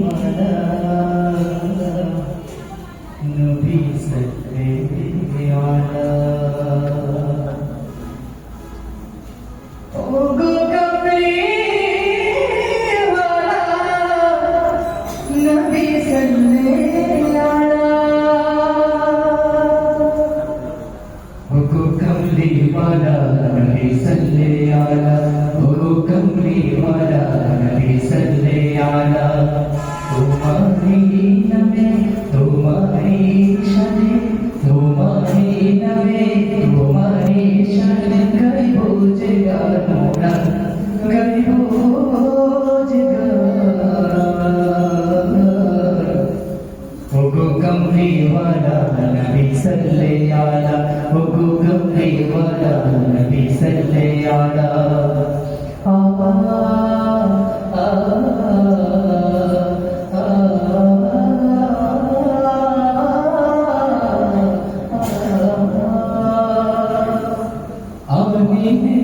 वाला नबी सल्ले वाला ओ गो कमली वाला नबी सल्ले वाला ओ गो कमली वाला नबी सल्ले वाला ओ गो कमली वाला नबी सल्ले वाला तुम्हारी नबी तुम्हारी शान तुम्हारी नबी तुम्हारी शान गरीबो जगाना गरीबो जगाना ओ गो कमली वाला नबी सल्ले वाला ओ गो कमली वाला नबी सल्ले वाला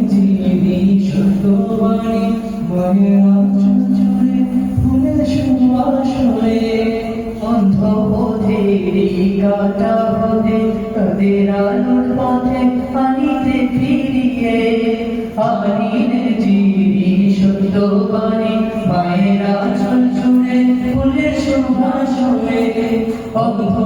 जीवी शुद्ध वाणी माया चंचले फूलेर सुवासने অন্ধ পথেরই কাটা পথে তাদের আলোর পথে আনিতে ফিরিয়ে আনিনে জীবী সত্য বাণী মায়ের আঁচল ছুঁড়ে ফুলের সুবাসনে অন্ধ